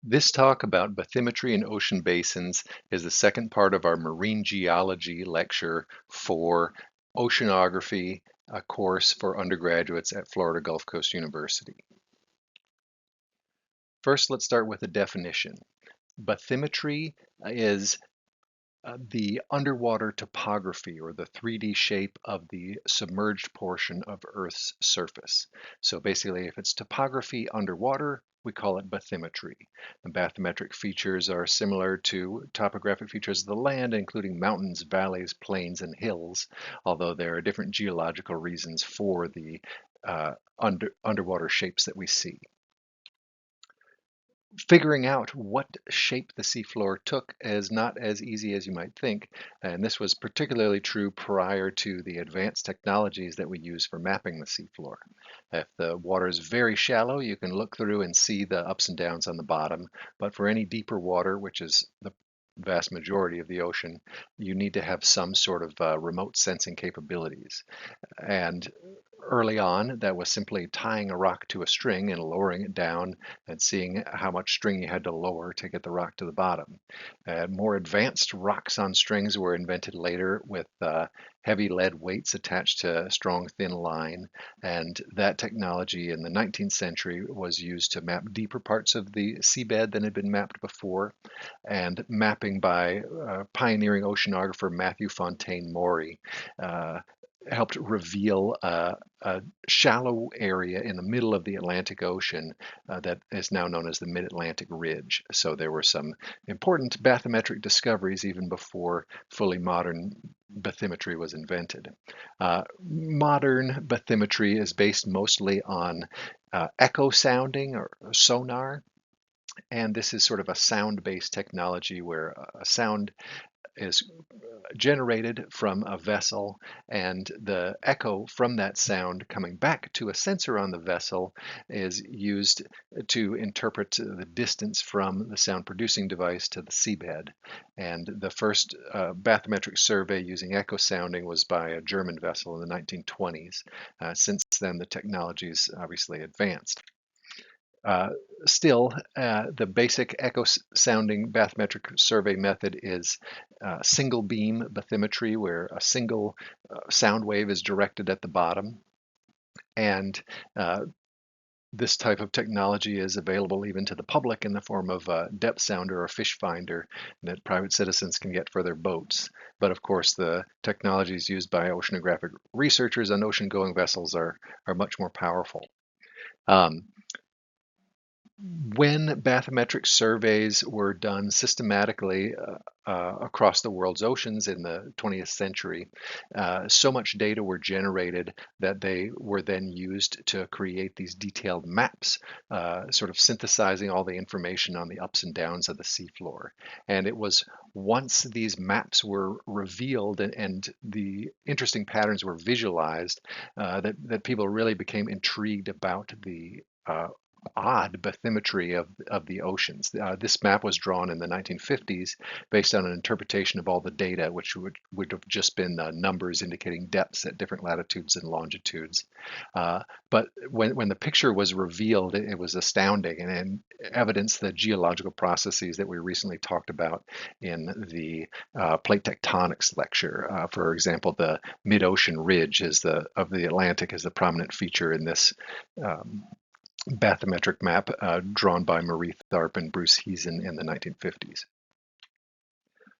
This talk about bathymetry and ocean basins is the second part of our marine geology lecture for Oceanography, a course for undergraduates at Florida Gulf Coast University. First, let's start with a definition. Bathymetry is the underwater topography or the 3D shape of the submerged portion of Earth's surface. So basically, if it's topography underwater, we call it bathymetry. The bathymetric features are similar to topographic features of the land, including mountains, valleys, plains, and hills, although there are different geological reasons for the underwater shapes that we see. Figuring out what shape the seafloor took is not as easy as you might think, and this was particularly true prior to the advanced technologies that we use for mapping the seafloor. If the water is very shallow, you can look through and see the ups and downs on the bottom, but for any deeper water, which is the vast majority of the ocean, you need to have some sort of remote sensing capabilities. And early on, that was simply tying a rock to a string and lowering it down and seeing how much string you had to lower to get the rock to the bottom. More advanced rocks on strings were invented later with heavy lead weights attached to a strong, thin line. And that technology in the 19th century was used to map deeper parts of the seabed than had been mapped before. And mapping by pioneering oceanographer Matthew Fontaine Maury helped reveal a shallow area in the middle of the Atlantic Ocean that is now known as the Mid-Atlantic Ridge. So there were some important bathymetric discoveries even before fully modern bathymetry was invented. Modern bathymetry is based mostly on echo sounding or sonar. And this is sort of a sound-based technology where a sound is generated from a vessel, and the echo from that sound coming back to a sensor on the vessel is used to interpret the distance from the sound producing device to the seabed. And the first bathymetric survey using echo sounding was by a German vessel in the 1920s. Since then, the technology's obviously advanced. Uh, Still, the basic echo sounding bathymetric survey method is single beam bathymetry, where a single sound wave is directed at the bottom. And this type of technology is available even to the public in the form of a depth sounder or fish finder that private citizens can get for their boats. But of course, the technologies used by oceanographic researchers on ocean-going vessels are much more powerful. Um, When bathymetric surveys were done systematically across the world's oceans in the 20th century, so much data were generated that they were then used to create these detailed maps, sort of synthesizing all the information on the ups and downs of the seafloor. And it was once these maps were revealed and the interesting patterns were visualized that people really became intrigued about the odd bathymetry of the oceans. This map was drawn in the 1950s based on an interpretation of all the data, which would have just been numbers indicating depths at different latitudes and longitudes. But when the picture was revealed, it was astounding and evidenced the geological processes that we recently talked about in the plate tectonics lecture. For example, the mid-ocean ridge of the Atlantic is the prominent feature in this bathymetric map drawn by Marie Tharp and Bruce Heezen in the 1950s.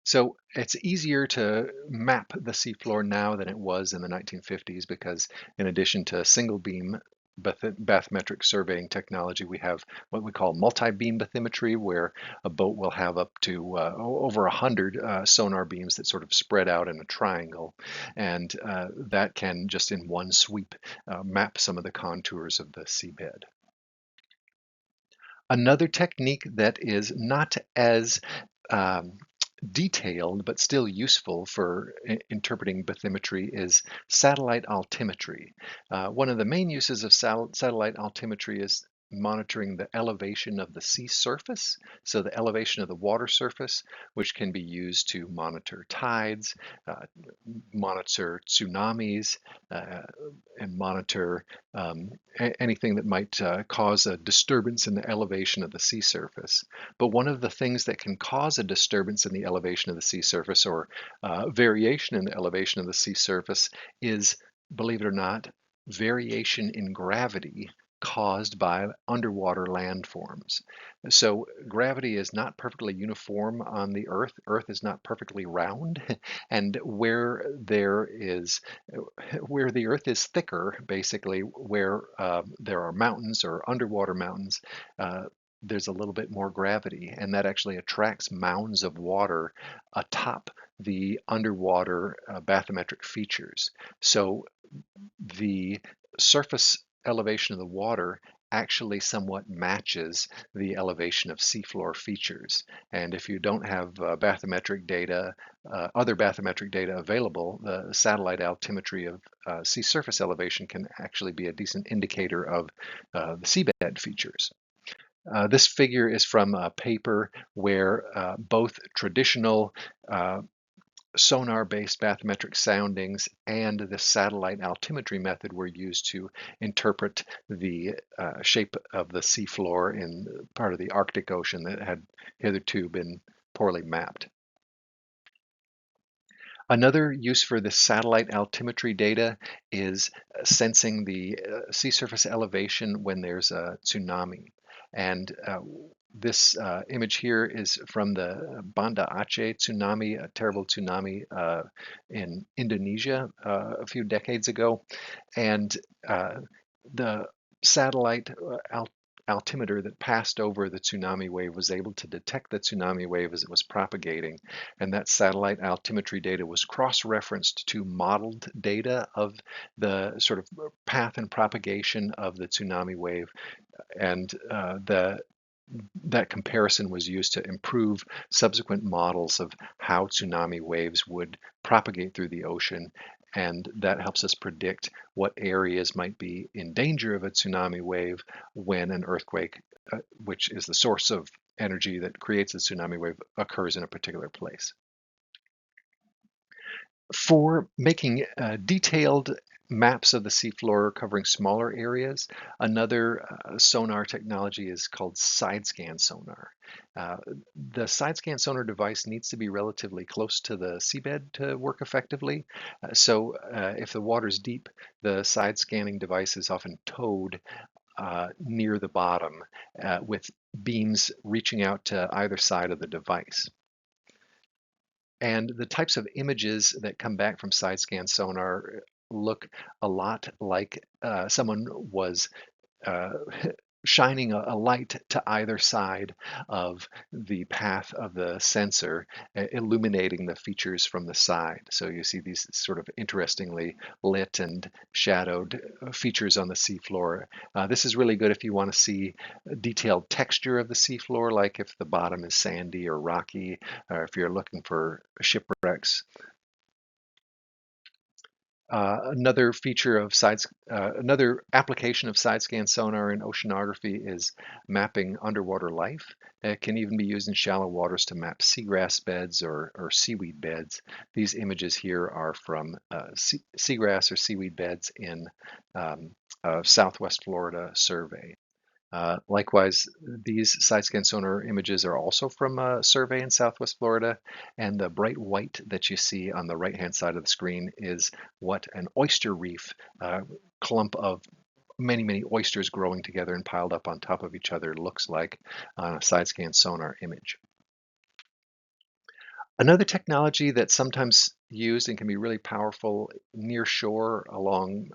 So it's easier to map the seafloor now than it was in the 1950s because in addition to single beam bathymetric surveying technology, we have what we call multi-beam bathymetry, where a boat will have up to over 100 sonar beams that sort of spread out in a triangle. And that can just in one sweep map some of the contours of the seabed. Another technique that is not as um, detailed but still useful for interpreting bathymetry is satellite altimetry. One of the main uses of satellite altimetry is monitoring the elevation of the sea surface, so the elevation of the water surface, which can be used to monitor tides, uh, monitor tsunamis, uh, and monitor anything that might cause a disturbance in the elevation of the sea surface. But one of the things that can cause a disturbance in the elevation of the sea surface, or variation in the elevation of the sea surface, is, believe it or not, variation in gravity caused by underwater landforms. So gravity is not perfectly uniform on the Earth. Earth is not perfectly round, and where the Earth is thicker, basically where there are mountains or underwater mountains, uh, there's a little bit more gravity, and that actually attracts mounds of water atop the underwater bathymetric features. So the surface elevation of the water actually somewhat matches the elevation of seafloor features. And if you don't have bathymetric data, other bathymetric data available, the satellite altimetry of sea surface elevation can actually be a decent indicator of the seabed features. This figure is from a paper where both traditional sonar-based bathymetric soundings and the satellite altimetry method were used to interpret the shape of the seafloor in part of the Arctic Ocean that had hitherto been poorly mapped. Another use for the satellite altimetry data is sensing the sea surface elevation when there's a tsunami. And this image here is from the Banda Aceh tsunami, a terrible tsunami in Indonesia a few decades ago. And the satellite altimeter that passed over the tsunami wave was able to detect the tsunami wave as it was propagating, and that satellite altimetry data was cross-referenced to modeled data of the sort of path and propagation of the tsunami wave, and that comparison was used to improve subsequent models of how tsunami waves would propagate through the ocean. And that helps us predict what areas might be in danger of a tsunami wave when an earthquake, which is the source of energy that creates a tsunami wave, occurs in a particular place. For making detailed maps of the seafloor covering smaller areas, another sonar technology is called side scan sonar. Uh, the side scan sonar device needs to be relatively close to the seabed to work effectively. So if the water's deep, the side scanning device is often towed near the bottom with beams reaching out to either side of the device. And the types of images that come back from side scan sonar look a lot like someone was uh, shining a light to either side of the path of the sensor, illuminating the features from the side. So you see these sort of interestingly lit and shadowed features on the seafloor. This is really good if you want to see a detailed texture of the seafloor, like if the bottom is sandy or rocky, or if you're looking for shipwrecks. Another application of side scan sonar in oceanography is mapping underwater life. It can even be used in shallow waters to map seagrass beds or seaweed beds. These images here are from seagrass or seaweed beds in Southwest Florida survey. Likewise, these side scan sonar images are also from a survey in Southwest Florida, and the bright white that you see on the right-hand side of the screen is what an oyster reef clump of many, many oysters growing together and piled up on top of each other looks like on a side scan sonar image. Another technology that's sometimes used and can be really powerful near shore along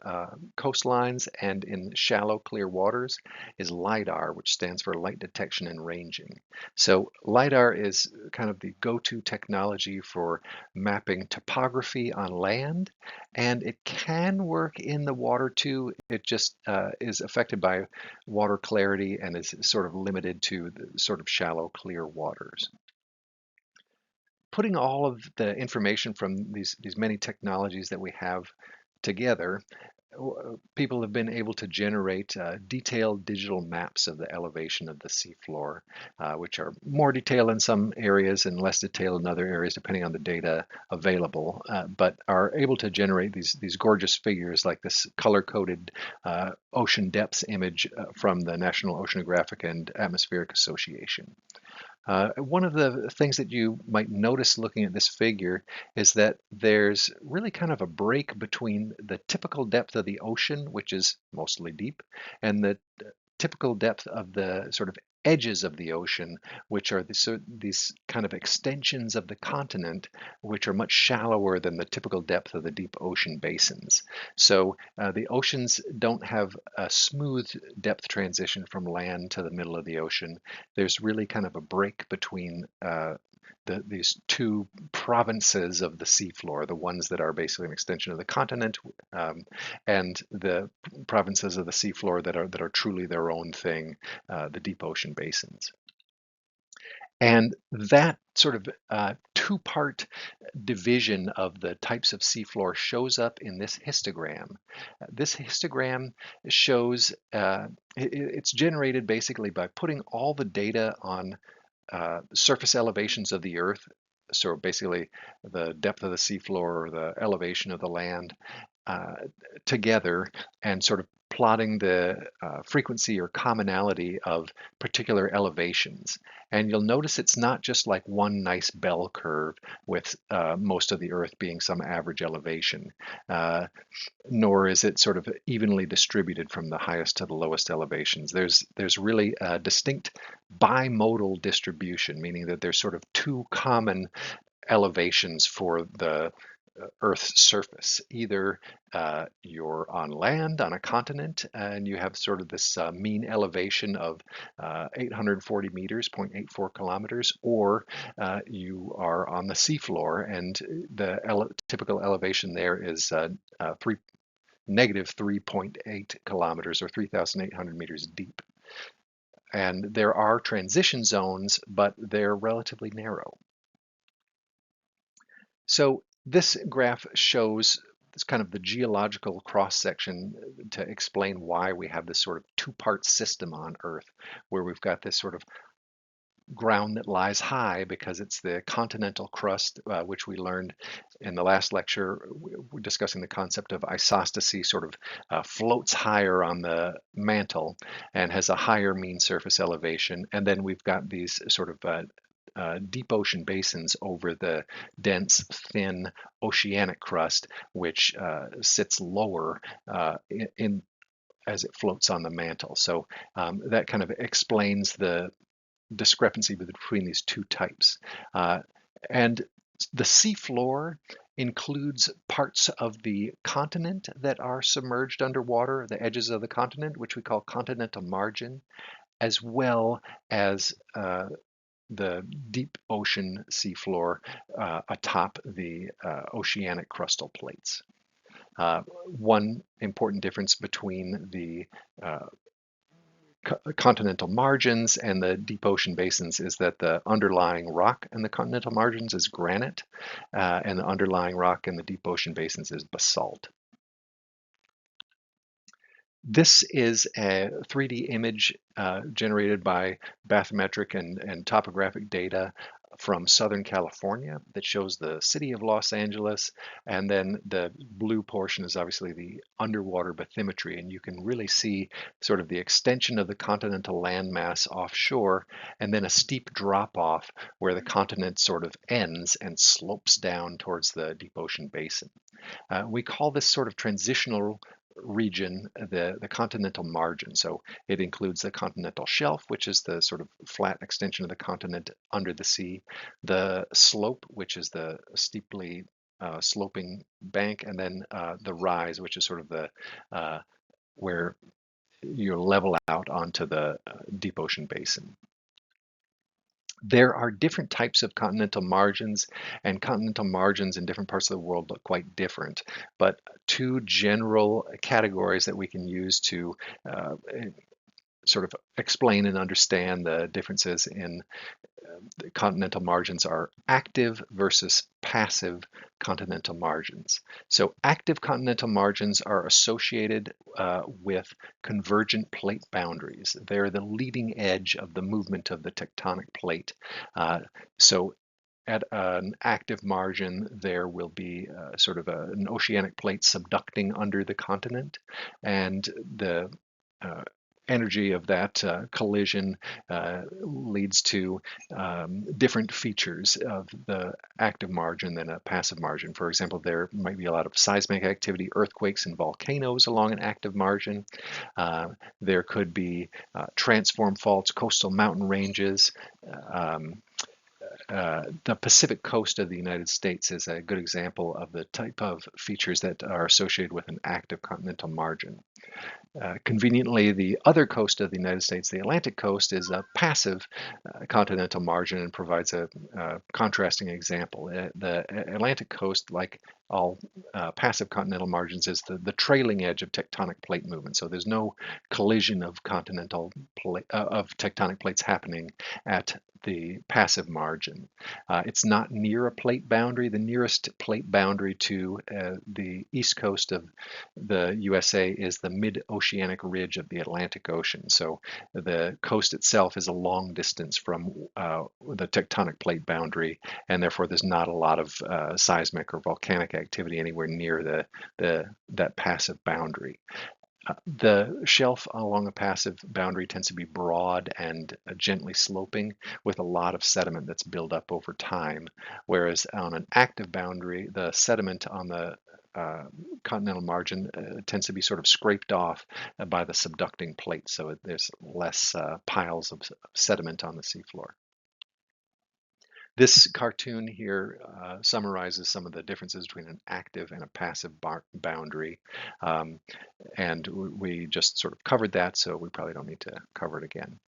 coastlines and in shallow, clear waters is LIDAR, which stands for light detection and ranging. So LIDAR is kind of the go-to technology for mapping topography on land, and it can work in the water too. It just is affected by water clarity and is sort of limited to the sort of shallow, clear waters. Putting all of the information from these many technologies that we have together, People have been able to generate detailed digital maps of the elevation of the seafloor, which are more detailed in some areas and less detailed in other areas, depending on the data available, but are able to generate these gorgeous figures like this color-coded ocean depths image from the National Oceanographic and Atmospheric Association. One of the things that you might notice looking at this figure is that there's really kind of a break between the typical depth of the ocean, which is mostly deep, and the typical depth of the sort of edges of the ocean, which are these kind of extensions of the continent, which are much shallower than the typical depth of the deep ocean basins. So the oceans don't have a smooth depth transition from land to the middle of the ocean. There's really kind of a break between these two provinces of the seafloor, the ones that are basically an extension of the continent, and the provinces of the seafloor that are truly their own thing, the deep ocean basins. And that sort of two-part division of the types of seafloor shows up in this histogram. This histogram shows, it's generated basically by putting all the data on surface elevations of the Earth, so basically the depth of the seafloor or the elevation of the land, uh, together and sort of plotting the frequency or commonality of particular elevations. And you'll notice it's not just like one nice bell curve with most of the Earth being some average elevation, nor is it sort of evenly distributed from the highest to the lowest elevations. There's really a distinct bimodal distribution, meaning that there's sort of two common elevations for the Earth's surface. Either you're on land on a continent and you have sort of this mean elevation of 840 meters, 0.84 kilometers, or you are on the seafloor and the typical elevation there is negative 3.8 kilometers or 3,800 meters deep. And there are transition zones, but they're relatively narrow. So this graph shows this kind of the geological cross-section to explain why we have this sort of two-part system on Earth, where we've got this sort of ground that lies high because it's the continental crust, which we learned in the last lecture. We're discussing the concept of isostasy, sort of floats higher on the mantle and has a higher mean surface elevation. And then we've got these sort of deep ocean basins over the dense, thin oceanic crust, which sits lower in as it floats on the mantle. So that kind of explains the discrepancy between these two types. And the seafloor includes parts of the continent that are submerged underwater, the edges of the continent, which we call continental margin, as well as the deep ocean seafloor atop the oceanic crustal plates. One important difference between the continental margins and the deep ocean basins is that the underlying rock in the continental margins is granite, and the underlying rock in the deep ocean basins is basalt. This is a 3D image generated by bathymetric and topographic data from Southern California that shows the city of Los Angeles, and then the blue portion is obviously the underwater bathymetry, and you can really see sort of the extension of the continental landmass offshore, and then a steep drop off where the continent sort of ends and slopes down towards the deep ocean basin. We call this sort of transitional region the continental margin. So it includes the continental shelf, which is the sort of flat extension of the continent under the sea, the slope, which is the steeply sloping bank, and then the rise, which is sort of the where you level out onto the deep ocean basin. There are different types of continental margins, and continental margins in different parts of the world look quite different. But two general categories that we can use to sort of explain and understand the differences in the continental margins are active versus passive continental margins. So active continental margins are associated with convergent plate boundaries. They're the leading edge of the movement of the tectonic plate. So at an active margin, there will be sort of an oceanic plate subducting under the continent, and the energy of that collision leads to different features of the active margin than a passive margin. For example, there might be a lot of seismic activity, earthquakes and volcanoes along an active margin. There could be transform faults, coastal mountain ranges. The Pacific coast of the United States is a good example of the type of features that are associated with an active continental margin. Conveniently, the other coast of the United States, the Atlantic coast, is a passive continental margin and provides a contrasting example. The Atlantic coast, like all passive continental margins, is the trailing edge of tectonic plate movement. So there's no collision of tectonic plates happening at the passive margin. It's not near a plate boundary. The nearest plate boundary to the east coast of the USA is the mid-oceanic ridge of the Atlantic Ocean. So the coast itself is a long distance from the tectonic plate boundary, and therefore there's not a lot of seismic or volcanic activity anywhere near that passive boundary. The shelf along a passive boundary tends to be broad and gently sloping with a lot of sediment that's built up over time, whereas on an active boundary, the sediment on the continental margin tends to be sort of scraped off by the subducting plate, so there's less piles of sediment on the seafloor. This cartoon here summarizes some of the differences between an active and a passive boundary, and we just sort of covered that, so we probably don't need to cover it again.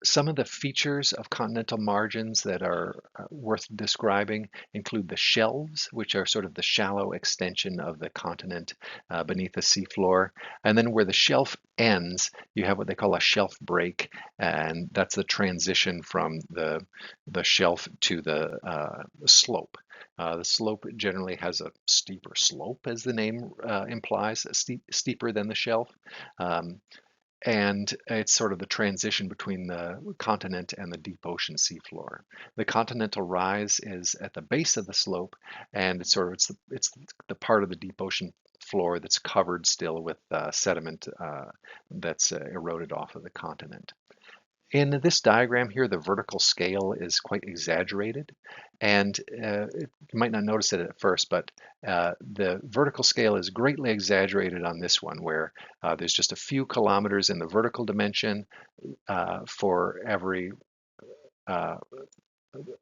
Some of the features of continental margins that are worth describing include the shelves, which are sort of the shallow extension of the continent beneath the seafloor. And then where the shelf ends, you have what they call a shelf break, and that's the transition from the shelf to the slope. The slope generally has a steeper slope, as the name implies, steeper than the shelf. And it's sort of the transition between the continent and the deep ocean seafloor. The continental rise is at the base of the slope, and it's the part of the deep ocean floor that's covered still with sediment that's eroded off of the continent. In this diagram here, the vertical scale is quite exaggerated, and you might not notice it at first, but the vertical scale is greatly exaggerated on this one, where there's just a few kilometers in the vertical dimension for every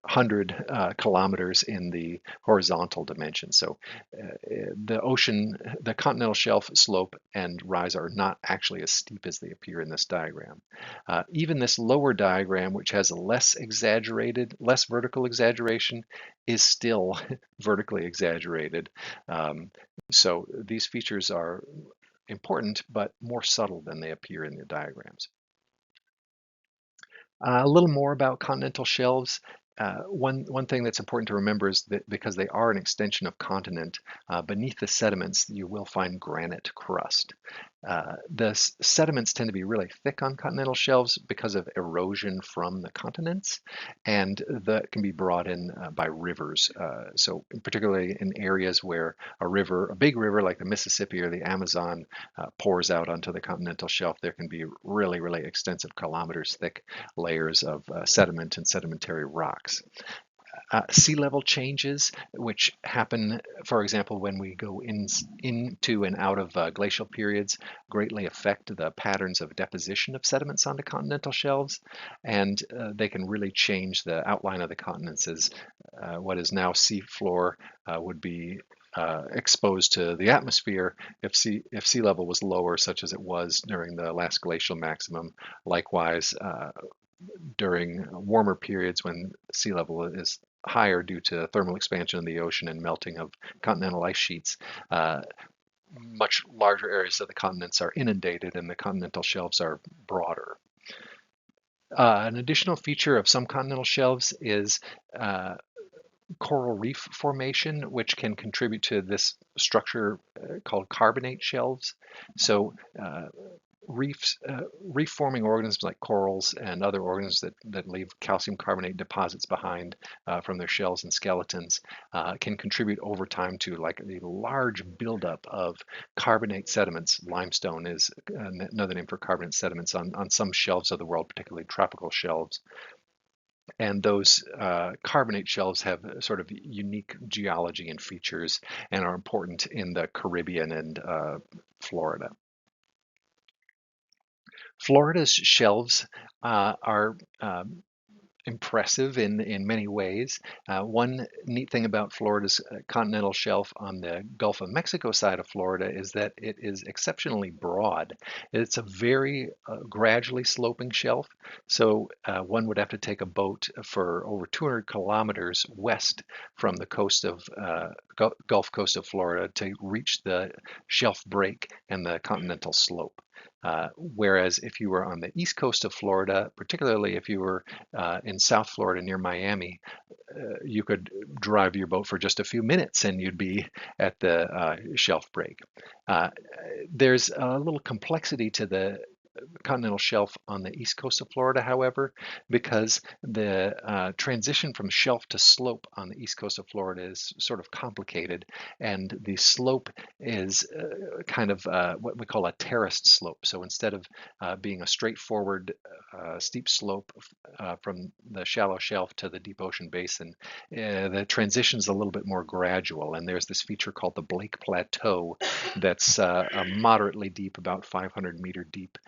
100 kilometers in the horizontal dimension. So the continental shelf slope and rise are not actually as steep as they appear in this diagram. Even this lower diagram, which has a less vertical exaggeration, is still vertically exaggerated. So these features are important, but more subtle than they appear in the diagrams. A little more about continental shelves. One thing that's important to remember is that because they are an extension of continent, beneath the sediments you will find granite crust. The sediments tend to be really thick on continental shelves because of erosion from the continents, and that can be brought in by rivers. So particularly in areas where a big river like the Mississippi or the Amazon pours out onto the continental shelf, there can be really, really extensive kilometers thick layers of sediment and sedimentary rocks. Sea level changes, which happen, for example, when we go into and out of glacial periods, greatly affect the patterns of deposition of sediments onto continental shelves, and they can really change the outline of the continents, as what is now sea floor would be exposed to the atmosphere if sea level was lower, such as it was during the last glacial maximum. Likewise, during warmer periods when sea level is higher due to thermal expansion of the ocean and melting of continental ice sheets, much larger areas of the continents are inundated and the continental shelves are broader. An additional feature of some continental shelves is coral reef formation, which can contribute to this structure called carbonate shelves. So reef forming organisms like corals and other organisms that leave calcium carbonate deposits behind from their shells and skeletons can contribute over time to like a large buildup of carbonate sediments. Limestone is another name for carbonate sediments on some shelves of the world, particularly tropical shelves. And those carbonate shelves have sort of unique geology and features and are important in the Caribbean and Florida. Florida's shelves are impressive in many ways. One neat thing about Florida's continental shelf on the Gulf of Mexico side of Florida is that it is exceptionally broad. It's a very gradually sloping shelf, so one would have to take a boat for over 200 kilometers west from the coast of Gulf Coast of Florida to reach the shelf break and the continental slope. Whereas if you were on the east coast of Florida, particularly if you were in South Florida near Miami, you could drive your boat for just a few minutes and you'd be at the shelf break. There's a little complexity to the continental shelf on the east coast of Florida, however, because the transition from shelf to slope on the east coast of Florida is sort of complicated, and the slope is kind of what we call a terraced slope. So instead of being a straightforward steep slope from the shallow shelf to the deep ocean basin, the transition is a little bit more gradual, and there's this feature called the Blake Plateau that's a moderately deep, about 500-meter deep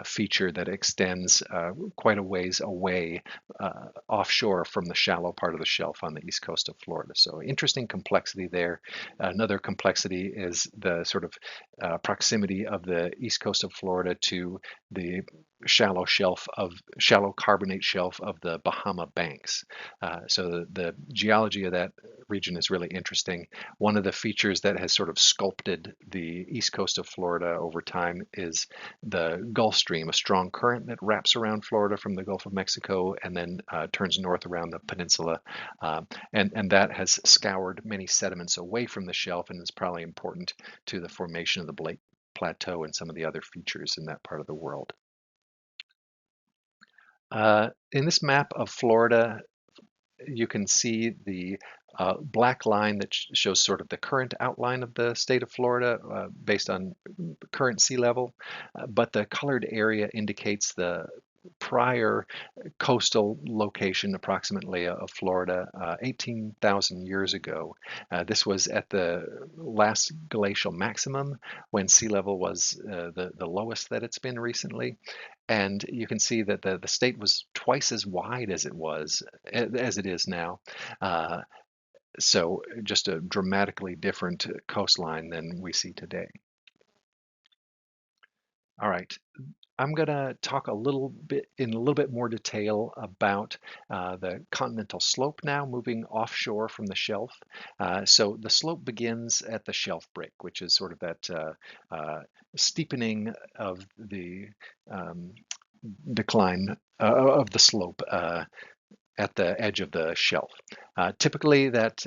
feature that extends quite a ways away offshore from the shallow part of the shelf on the east coast of Florida. So interesting complexity there. Another complexity is the sort of proximity of the east coast of Florida to the shallow carbonate shelf of the Bahama Banks. So the geology of that region is really interesting. One of the features that has sort of sculpted the east coast of Florida over time is the Gulf Stream, a strong current that wraps around Florida from the Gulf of Mexico and then turns north around the peninsula. And that has scoured many sediments away from the shelf and is probably important to the formation of the Blake Plateau and some of the other features in that part of the world. In this map of Florida, you can see the black line that shows sort of the current outline of the state of Florida based on current sea level, but the colored area indicates the prior coastal location approximately of Florida 18,000 years ago. This was at the last glacial maximum when sea level was the lowest that it's been recently. And you can see that the state was twice as wide as it is now. So just a dramatically different coastline than we see today. All right. I'm going to talk in a little bit more detail about the continental slope now, moving offshore from the shelf. So the slope begins at the shelf break, which is sort of that steepening of the decline of the slope at the edge of the shelf. Typically, that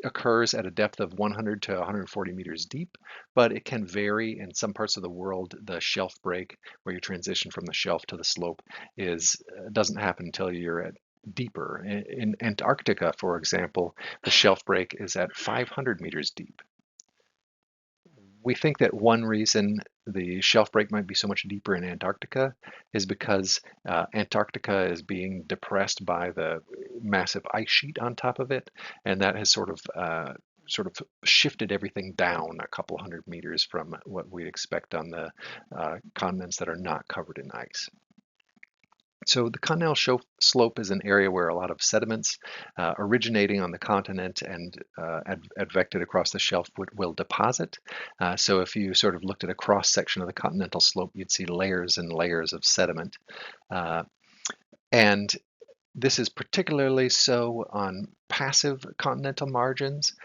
occurs at a depth of 100 to 140 meters deep, but it can vary. In some parts of the world, the shelf break, where you transition from the shelf to the slope, doesn't happen until you're at deeper. In Antarctica, for example, the shelf break is at 500 meters deep. We think that one reason the shelf break might be so much deeper in Antarctica is because Antarctica is being depressed by the massive ice sheet on top of it, and that has sort of shifted everything down a couple hundred meters from what we expect on the continents that are not covered in ice. So the continental slope is an area where a lot of sediments originating on the continent and advected across the shelf will deposit. So if you sort of looked at a cross section of the continental slope, you'd see layers and layers of sediment. And this is particularly so on passive continental margins.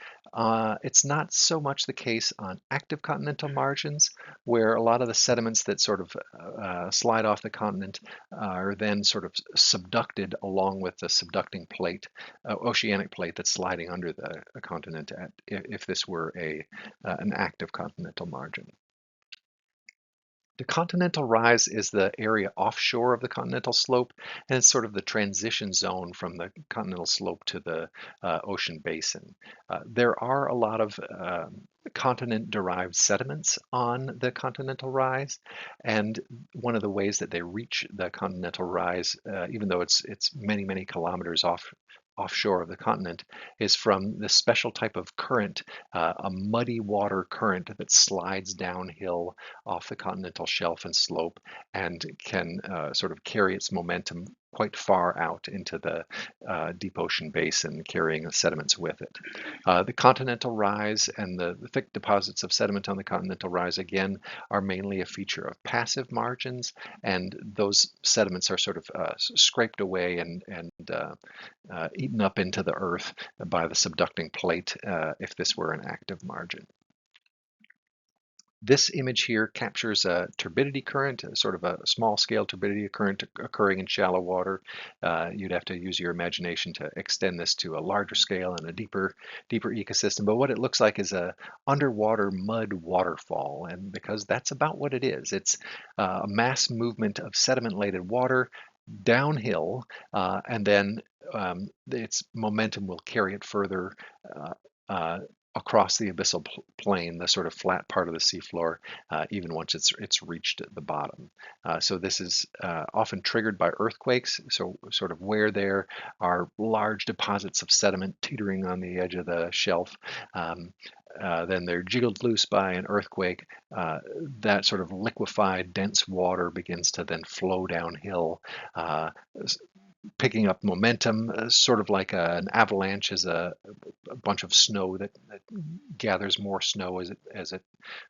It's not so much the case on active continental margins, where a lot of the sediments that sort of slide off the continent are then sort of subducted along with the subducting plate, oceanic plate that's sliding under the continent if this were an active continental margin. The continental rise is the area offshore of the continental slope, and it's sort of the transition zone from the continental slope to the ocean basin. There are a lot of continent-derived sediments on the continental rise, and one of the ways that they reach the continental rise, even though it's many, many kilometers offshore of the continent, is from this special type of current, a muddy water current that slides downhill off the continental shelf and slope and can sort of carry its momentum quite far out into the deep ocean basin, carrying the sediments with it. The continental rise and the thick deposits of sediment on the continental rise, again, are mainly a feature of passive margins, and those sediments are sort of scraped away and eaten up into the earth by the subducting plate if this were an active margin. This image here captures a turbidity current, sort of a small scale turbidity current occurring in shallow water. You'd have to use your imagination to extend this to a larger scale and a deeper ecosystem. But what it looks like is a underwater mud waterfall. And because that's about what it is, it's a mass movement of sediment-laden water downhill, and then its momentum will carry it further uh, uh, across the abyssal plain, the sort of flat part of the seafloor, even once it's reached the bottom. So this is often triggered by earthquakes. So sort of where there are large deposits of sediment teetering on the edge of the shelf, then they're jiggled loose by an earthquake. That sort of liquefied, dense water begins to then flow downhill, uh, picking up momentum, sort of like an avalanche is a bunch of snow that gathers more snow as it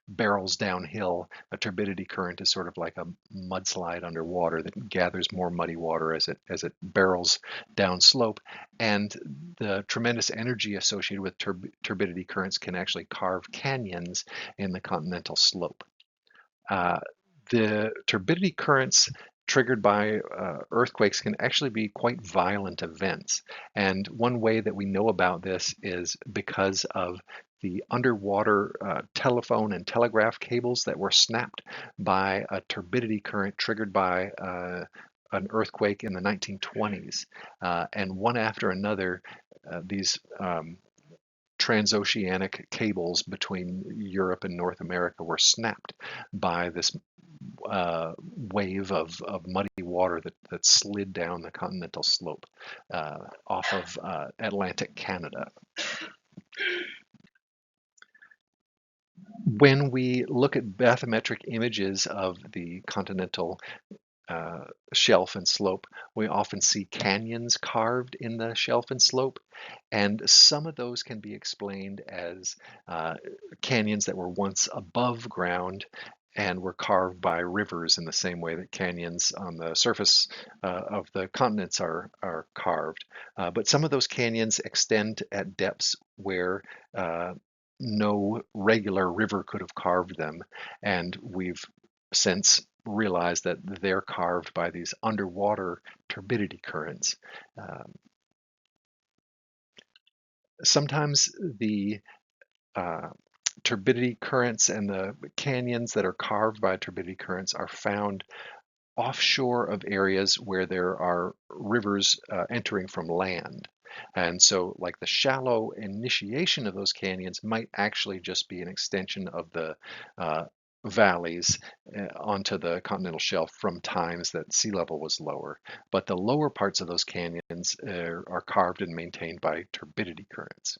barrels downhill. A turbidity current is sort of like a mudslide underwater that gathers more muddy water as it barrels down slope. And the tremendous energy associated with turbidity currents can actually carve canyons in the continental slope. Uh, the turbidity currents triggered by earthquakes can actually be quite violent events. And one way that we know about this is because of the underwater telephone and telegraph cables that were snapped by a turbidity current triggered by an earthquake in the 1920s. And one after another, these transoceanic cables between Europe and North America were snapped by this wave of muddy water that slid down the continental slope off of Atlantic Canada. When we look at bathymetric images of the continental shelf and slope, we often see canyons carved in the shelf and slope, and some of those can be explained as canyons that were once above ground and were carved by rivers in the same way that canyons on the surface of the continents are carved. But some of those canyons extend at depths where no regular river could have carved them, and we've since realized that they're carved by these underwater turbidity currents. Sometimes the turbidity currents and the canyons that are carved by turbidity currents are found offshore of areas where there are rivers entering from land. And so, like the shallow initiation of those canyons might actually just be an extension of the valleys onto the continental shelf from times that sea level was lower. But the lower parts of those canyons are carved and maintained by turbidity currents.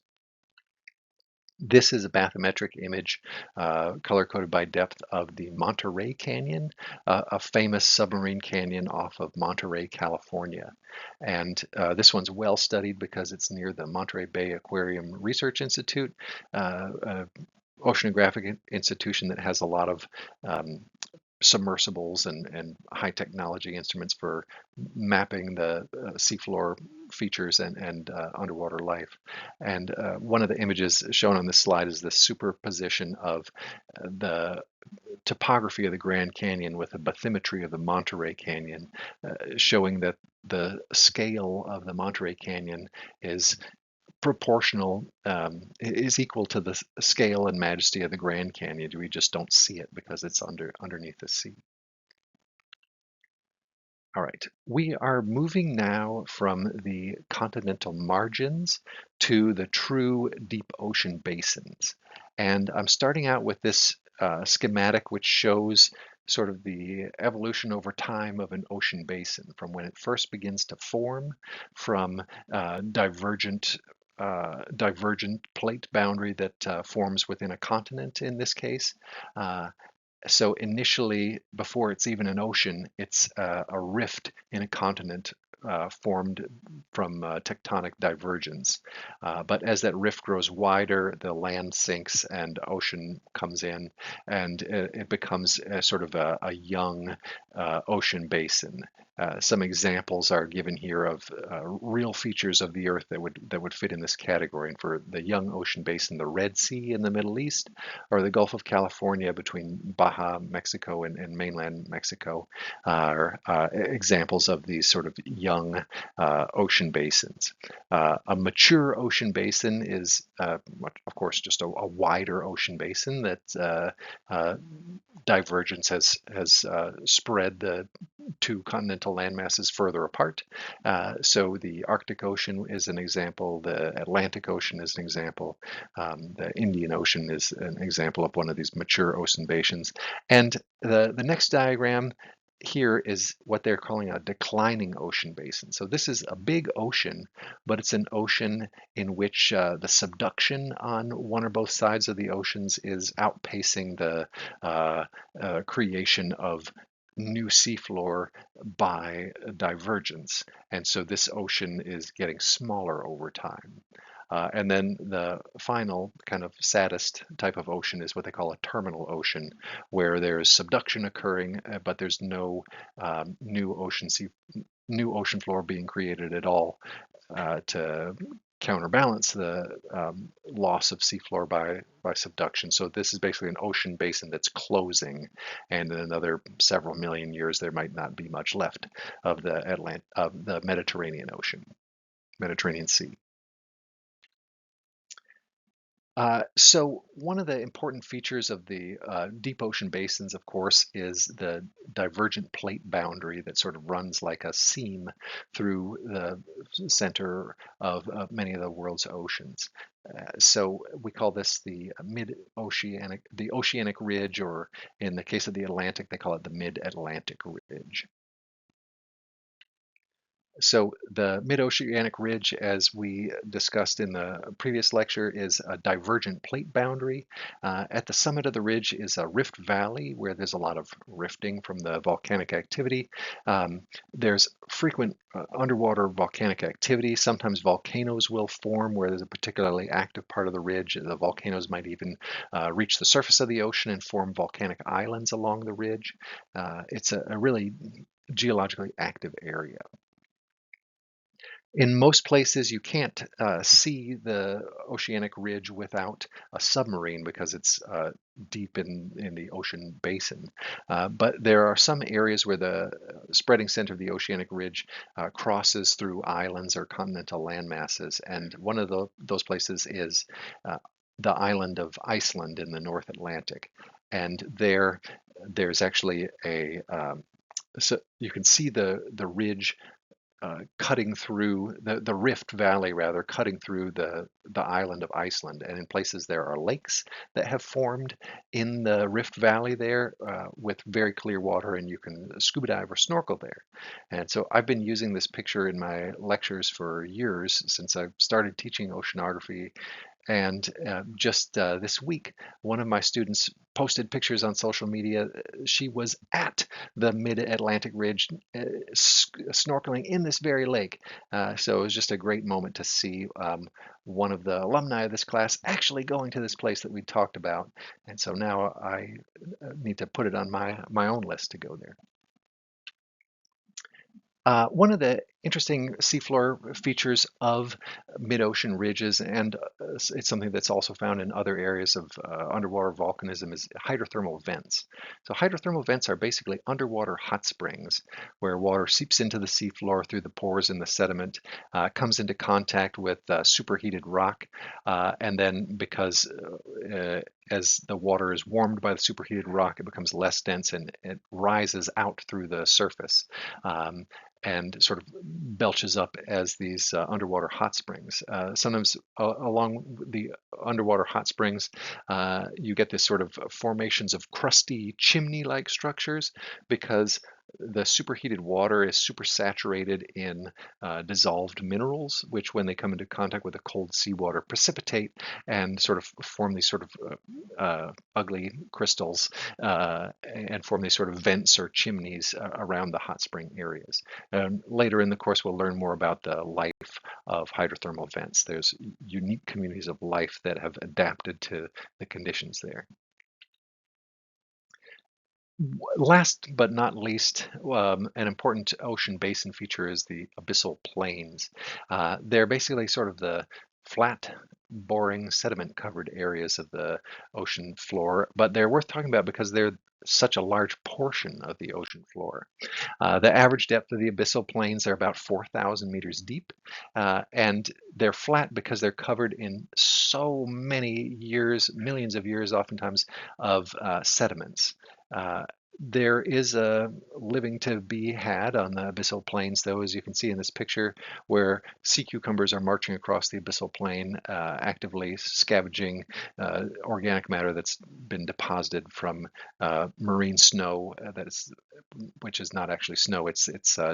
This is a bathymetric image, color-coded by depth, of the Monterey Canyon, a famous submarine canyon off of Monterey, California. And this one's well studied because it's near the Monterey Bay Aquarium Research Institute, oceanographic institution that has a lot of submersibles and high technology instruments for mapping the seafloor features and underwater life. And one of the images shown on this slide is the superposition of the topography of the Grand Canyon with a bathymetry of the Monterey Canyon, showing that the scale of the Monterey Canyon is proportional, is equal to the scale and majesty of the Grand Canyon. We just don't see it because it's underneath the sea. All right, we are moving now from the continental margins to the true deep ocean basins. And I'm starting out with this schematic which shows sort of the evolution over time of an ocean basin from when it first begins to form from divergent plate boundary that forms within a continent in this case. So initially, before it's even an ocean, it's a rift in a continent formed from tectonic divergence. But as that rift grows wider, the land sinks and ocean comes in, and it becomes a sort of a young ocean basin. Some examples are given here of real features of the Earth that would fit in this category. And for the young ocean basin, the Red Sea in the Middle East, or the Gulf of California between Baja, Mexico, and mainland Mexico, are examples of these sort of young ocean basins. A mature ocean basin is, of course, just a wider ocean basin that divergence has spread the two continental landmasses further apart. So the Arctic Ocean is an example, the Atlantic Ocean is an example, the Indian Ocean is an example of one of these mature ocean basins. And the next diagram here is what they're calling a declining ocean basin. So this is a big ocean, but it's an ocean in which the subduction on one or both sides of the oceans is outpacing the creation of new seafloor by divergence. And so this ocean is getting smaller over time. And then the final kind of saddest type of ocean is what they call a terminal ocean, where there's subduction occurring, but there's no new ocean floor being created at all to counterbalance the loss of seafloor by subduction. So this is basically an ocean basin that's closing, and in another several million years there might not be much left of the Mediterranean Ocean, Mediterranean Sea. So one of the important features of the deep ocean basins, of course, is the divergent plate boundary that sort of runs like a seam through the center of many of the world's oceans. So we call this the oceanic ridge, or in the case of the Atlantic, they call it the mid-Atlantic ridge. So the mid-oceanic ridge, as we discussed in the previous lecture, is a divergent plate boundary. At the summit of the ridge is a rift valley where there's a lot of rifting from the volcanic activity. There's frequent underwater volcanic activity. Sometimes volcanoes will form where there's a particularly active part of the ridge. The volcanoes might even reach the surface of the ocean and form volcanic islands along the ridge. It's a really geologically active area. In most places, you can't see the oceanic ridge without a submarine because it's deep in the ocean basin. But there are some areas where the spreading center of the oceanic ridge crosses through islands or continental land masses. And one of those places is the island of Iceland in the North Atlantic. And there's actually so you can see the ridge cutting through the Rift Valley, rather, cutting through the island of Iceland. And in places there are lakes that have formed in the Rift Valley there with very clear water, and you can scuba dive or snorkel there. And so I've been using this picture in my lectures for years since I started teaching oceanography And just this week, one of my students posted pictures on social media. She was at the Mid-Atlantic Ridge snorkeling in this very lake. So it was just a great moment to see one of the alumni of this class actually going to this place that we talked about. And so now I need to put it on my own list to go there. One of the interesting seafloor features of mid-ocean ridges, and it's something that's also found in other areas of underwater volcanism, is hydrothermal vents. So hydrothermal vents are basically underwater hot springs where water seeps into the seafloor through the pores in the sediment, comes into contact with superheated rock, and then because as the water is warmed by the superheated rock, it becomes less dense and it rises out through the surface. And sort of belches up as these underwater hot springs. Sometimes along the underwater hot springs, you get this sort of formations of crusty chimney-like structures because the superheated water is supersaturated in dissolved minerals, which when they come into contact with the cold seawater precipitate and sort of form these sort of ugly crystals and form these sort of vents or chimneys around the hot spring areas. And later in the course, we'll learn more about the life of hydrothermal vents. There's unique communities of life that have adapted to the conditions there. Last but not least, an important ocean basin feature is the abyssal plains. They're basically sort of the flat, boring, sediment-covered areas of the ocean floor, but they're worth talking about because they're such a large portion of the ocean floor. The average depth of the abyssal plains are about 4,000 meters deep, and they're flat because they're covered in so many years, millions of years oftentimes, of sediments. Uh, there is a living to be had on the abyssal plains, though, as you can see in this picture, where sea cucumbers are marching across the abyssal plain, actively scavenging organic matter that's been deposited from marine snow which is not actually snow. It's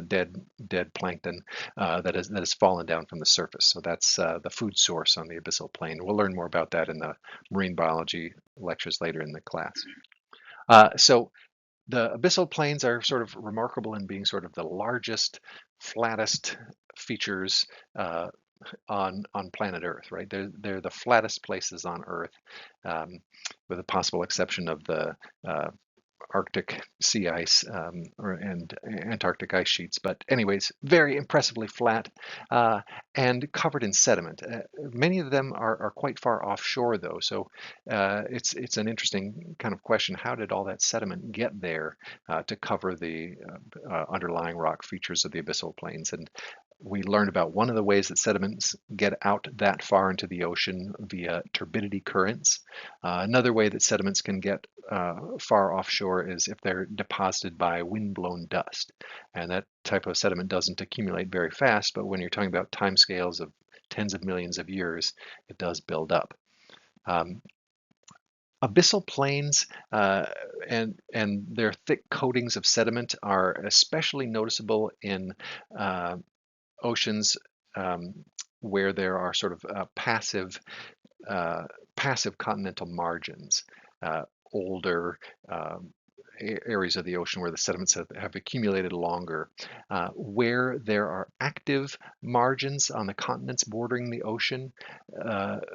dead plankton that has fallen down from the surface. So that's the food source on the abyssal plain. We'll learn more about that in the marine biology lectures later in the class. So the abyssal plains are sort of remarkable in being sort of the largest, flattest features on planet Earth, right? They're the flattest places on Earth, with the possible exception of the Arctic sea ice and Antarctic ice sheets. But anyways, very impressively flat and covered in sediment. Many of them are quite far offshore, though. So it's an interesting kind of question. How did all that sediment get there to cover the underlying rock features of the abyssal plains? And we learned about one of the ways that sediments get out that far into the ocean via turbidity currents. Another way that sediments can get far offshore is if they're deposited by wind-blown dust. And that type of sediment doesn't accumulate very fast, but when you're talking about timescales of tens of millions of years, it does build up. Abyssal plains and their thick coatings of sediment are especially noticeable in oceans where there are sort of passive continental margins, older areas of the ocean where the sediments have accumulated longer. Where there are active margins on the continents bordering the ocean,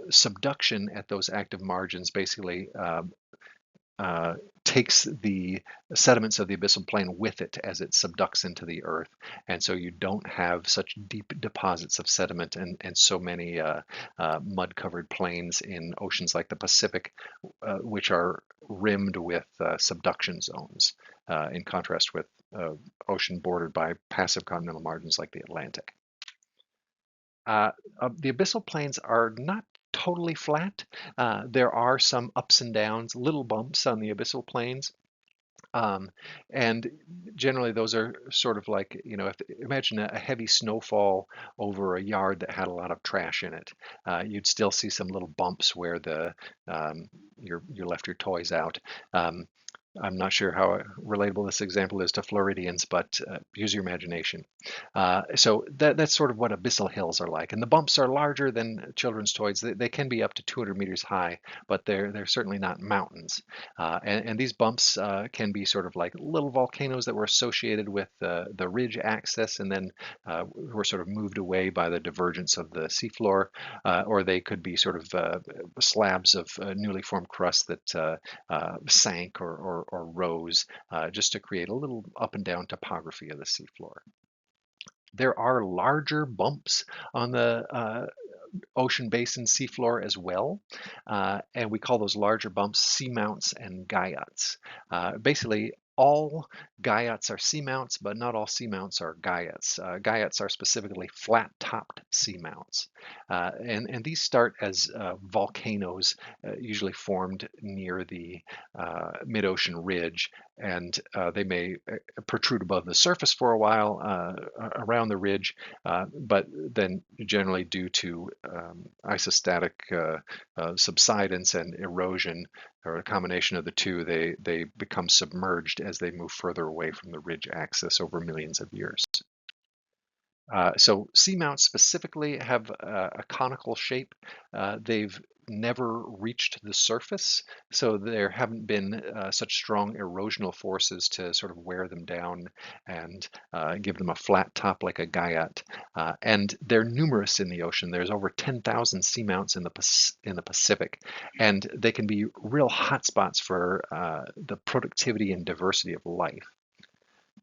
subduction at those active margins basically takes the sediments of the abyssal plain with it as it subducts into the earth. And so you don't have such deep deposits of sediment and so many mud-covered plains in oceans like the Pacific, which are rimmed with subduction zones, in contrast with ocean bordered by passive continental margins like the Atlantic. The abyssal plains are not totally flat. There are some ups and downs, little bumps on the abyssal plains. And generally those are sort of like, imagine a heavy snowfall over a yard that had a lot of trash in it. You'd still see some little bumps where you left your toys out. I'm not sure how relatable this example is to Floridians, but use your imagination. So that's sort of what abyssal hills are like. And the bumps are larger than children's toys. They can be up to 200 meters high, but they're certainly not mountains. And these bumps can be sort of like little volcanoes that were associated with the ridge axis and then were sort of moved away by the divergence of the seafloor, or they could be sort of slabs of newly formed crust that sank or rose just to create a little up and down topography of the seafloor. There are larger bumps on the ocean basin seafloor as well, and we call those larger bumps seamounts and guyats. Basically, all guyats are seamounts, but not all seamounts are guyats. Guyats are specifically flat-topped seamounts, and these start as volcanoes, usually formed near the mid-ocean ridge, and they may protrude above the surface for a while around the ridge, but then generally due to isostatic subsidence and erosion, or a combination of the two, they become submerged as they move further away from the ridge axis over millions of years. So seamounts specifically have a conical shape. They've never reached the surface, so there haven't been such strong erosional forces to sort of wear them down and give them a flat top like a guyot. And they're numerous in the ocean. There's over 10,000 seamounts in the Pacific, and they can be real hotspots for the productivity and diversity of life.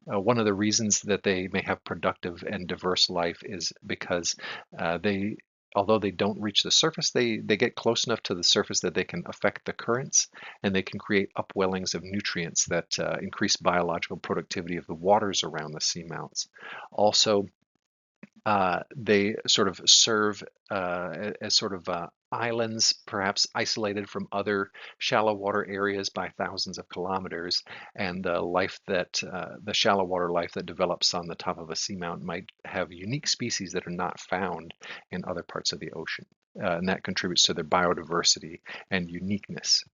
One of the reasons that they may have productive and diverse life is because although they don't reach the surface, they get close enough to the surface that they can affect the currents, and they can create upwellings of nutrients that increase biological productivity of the waters around the seamounts. Also, they sort of serve as sort of islands, perhaps isolated from other shallow water areas by thousands of kilometers. And the shallow water life that develops on the top of a seamount might have unique species that are not found in other parts of the ocean. And that contributes to their biodiversity and uniqueness.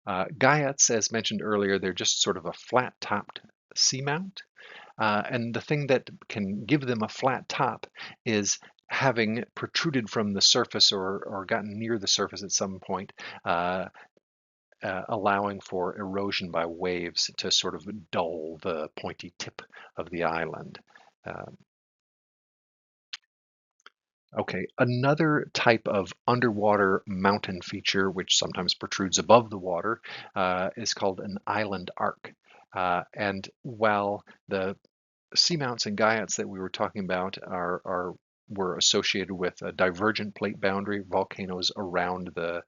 Guyats, as mentioned earlier, they're just sort of a flat-topped seamount. And the thing that can give them a flat top is having protruded from the surface or gotten near the surface at some point, allowing for erosion by waves to sort of dull the pointy tip of the island. Okay, another type of underwater mountain feature, which sometimes protrudes above the water, is called an island arc. And while the seamounts and guyats that we were talking about were associated with a divergent plate boundary, volcanoes around the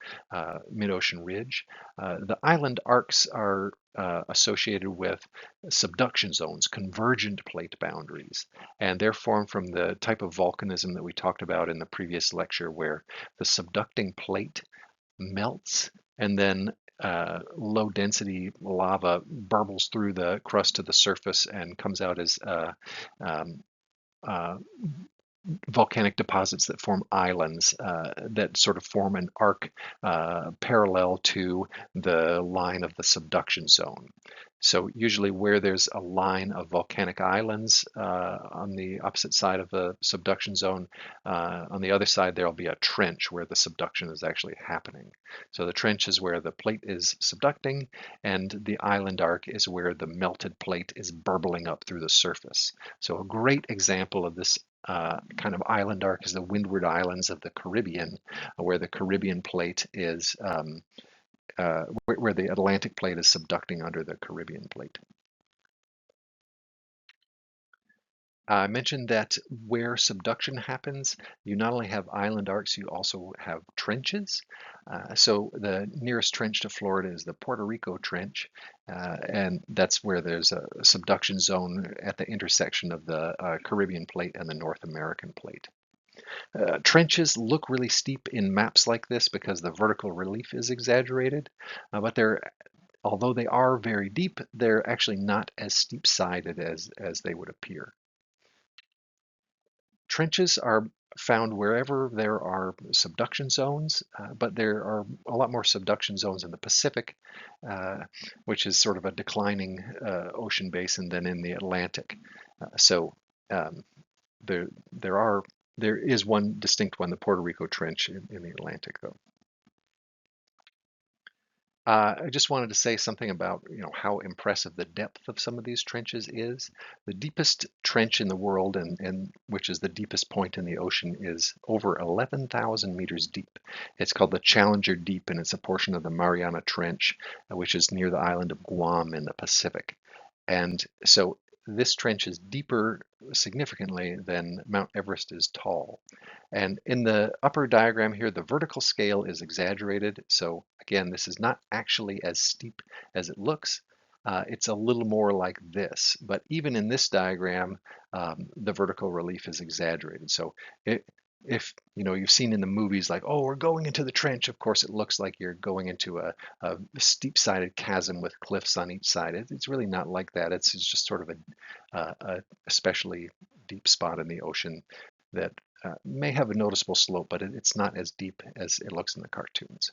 mid-ocean ridge. The island arcs are associated with subduction zones, convergent plate boundaries, and they're formed from the type of volcanism that we talked about in the previous lecture, where the subducting plate melts and then low density lava burbles through the crust to the surface and comes out as um, uh, volcanic deposits that form islands that sort of form an arc parallel to the line of the subduction zone. So usually where there's a line of volcanic islands on the opposite side of the subduction zone, on the other side there'll be a trench where the subduction is actually happening. So the trench is where the plate is subducting, and the island arc is where the melted plate is burbling up through the surface. So a great example of this kind of island arc is the Windward Islands of the Caribbean, where the Caribbean plate is where the Atlantic plate is subducting under the Caribbean plate. I mentioned that where subduction happens, you not only have island arcs, you also have trenches. So the nearest trench to Florida is the Puerto Rico Trench, and that's where there's a subduction zone at the intersection of the Caribbean plate and the North American plate. Trenches look really steep in maps like this because the vertical relief is exaggerated, but although they are very deep, they're actually not as steep-sided as they would appear. Trenches are found wherever there are subduction zones, but there are a lot more subduction zones in the Pacific, uh, which is sort of a declining ocean basin than in the Atlantic. So um, there there are there is one distinct one, the Puerto Rico Trench in the Atlantic, though. I just wanted to say something about, how impressive the depth of some of these trenches is. The deepest trench in the world, and which is the deepest point in the ocean, is over 11,000 meters deep. It's called the Challenger Deep, and it's a portion of the Mariana Trench, which is near the island of Guam in the Pacific. And so this trench is deeper significantly than Mount Everest is tall. And in the upper diagram here, the vertical scale is exaggerated. So again, this is not actually as steep as it looks. It's a little more like this. But even in this diagram, the vertical relief is exaggerated. So it, if you've seen in the movies like, oh, we're going into the trench, of course it looks like you're going into a steep-sided chasm with cliffs on each side. It's really not like that. It's just sort of a especially deep spot in the ocean that may have a noticeable slope, but it's not as deep as it looks in the cartoons.